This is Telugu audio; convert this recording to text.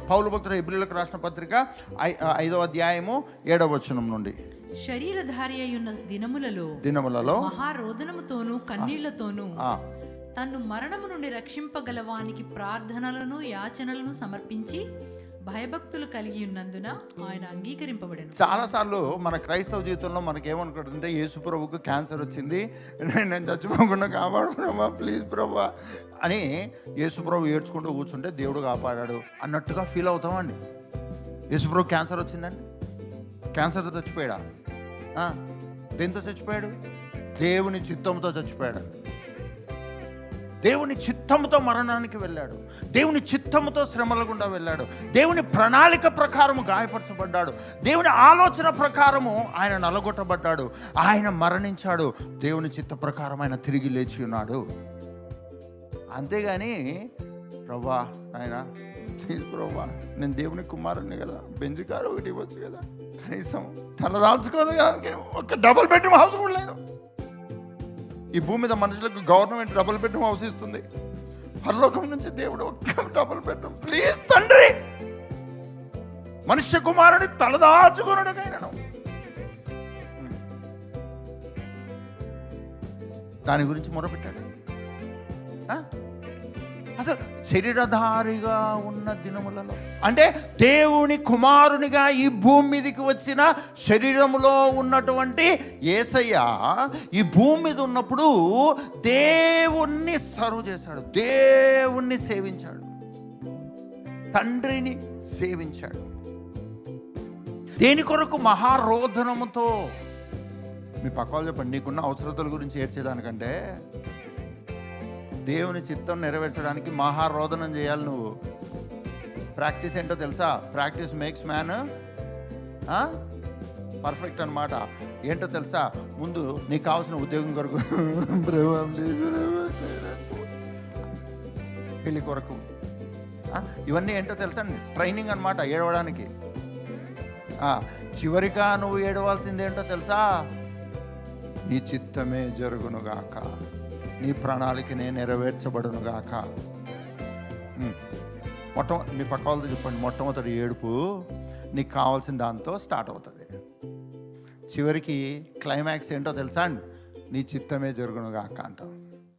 పౌలు భక్తుడు హెబ్రీయులకు రాసిన పత్రిక 5వ అధ్యాయము 7వ వచనం నుండి. శరీరధారి అయ్యున్న దినములలో మహారోదనముతోనూ కన్నీళ్లతోనూ తన్ను మరణము నుండి రక్షింపగలవానికి ప్రార్థనలను యాచనలను సమర్పించి భయభక్తులు కలిగి ఉన్నందున ఆయన అంగీకరింపబడెను. చాలాసార్లు మన క్రైస్తవ జీవితంలో మనకేమనుకుంటుంటే యేసు ప్రభువుకు క్యాన్సర్ వచ్చింది, నేను చచ్చిపోకుండా కాపాడు ప్రభా, ప్లీజ్ ప్రభా అని యేసు ప్రభు ఏడ్చుకుంటూ కూర్చుంటే దేవుడు కాపాడాడు అన్నట్టుగా ఫీల్ అవుతామండి. యేసు ప్రభు క్యాన్సర్ వచ్చిందండి, క్యాన్సర్తో చచ్చిపోయాడా? దేంతో చచ్చిపోయాడు? దేవుని చిత్తంతో చచ్చిపోయాడు. దేవుని చిత్తముతో మరణానికి వెళ్ళాడు, దేవుని చిత్తముతో శ్రమల గుండా వెళ్ళాడు, దేవుని ప్రణాళిక ప్రకారము గాయపరచబడ్డాడు, దేవుని ఆలోచన ప్రకారము ఆయన నలగొట్టబడ్డాడు, ఆయన మరణించాడు, దేవుని చిత్త ప్రకారం ఆయన తిరిగి లేచి ఉన్నాడు. అంతేగాని ప్రభా ఆయన ప్లీజ్ ప్రభా, నేను దేవుని కుమారుని కదా, బెంజ్ కారు ఒకటి ఇవ్వచ్చు కదా, కనీసం తలదాల్చుకోవడానికి ఒక డబుల్ బెడ్రూమ్ హౌస్ కూడా లేదు. ఈ భూమి మీద మనుషులకు గవర్నమెంట్ డబుల్ బెడ్రూమ్ హౌస్ ఇస్తుంది, పరలోకం నుంచి దేవుడు ఒక్క డబుల్ బెడ్రూమ్ ప్లీజ్ తండ్రి, మనుష్య కుమారుని తలదాచుకున్నాడు. దాని గురించి మొరపెట్టాడు. అసలు శరీరధారిగా ఉన్న దినములలో అంటే దేవుని కుమారునిగా ఈ భూమి మీదకి వచ్చిన శరీరములో ఉన్నటువంటి యేసయ్య ఈ భూమి మీద ఉన్నప్పుడు దేవుణ్ణి సర్వ్ చేశాడు, దేవుణ్ణి సేవించాడు, తండ్రిని సేవించాడు. దేని కొరకు? మహారోదనముతో. మీ పక్కన చెప్పండి, నీకున్న అవసరతల గురించి ఏడ్చేదానికంటే దేవుని చిత్తం నెరవేర్చడానికి మహారోదనం చేయాలి నువ్వు. ప్రాక్టీస్ ఏంటో తెలుసా? ప్రాక్టీస్ మేక్స్ మ్యాన్ పర్ఫెక్ట్ అన్నమాట. ఏంటో తెలుసా? ముందు నీకు కావాల్సిన ఉద్యోగం కొరకు, పెళ్లి కొరకు, ఇవన్నీ ఏంటో తెలుసా? ట్రైనింగ్ అన్నమాట ఏడవడానికి. చివరిగా నువ్వు ఏడవలసింది ఏంటో తెలుసా? నీ చిత్తమే జరుగునుగాక, నీ ప్రణాళికనే నెరవేర్చబడునుగాక. మీ పక్క వాళ్ళతో చెప్పండి, మొట్టమొదటి ఏడుపు నీకు కావాల్సిన దాంతో స్టార్ట్ అవుతుంది. చివరికి క్లైమాక్స్ ఏంటో తెలుసా అండి? నీ చిత్తమే జరుగునుగాక అంటాం.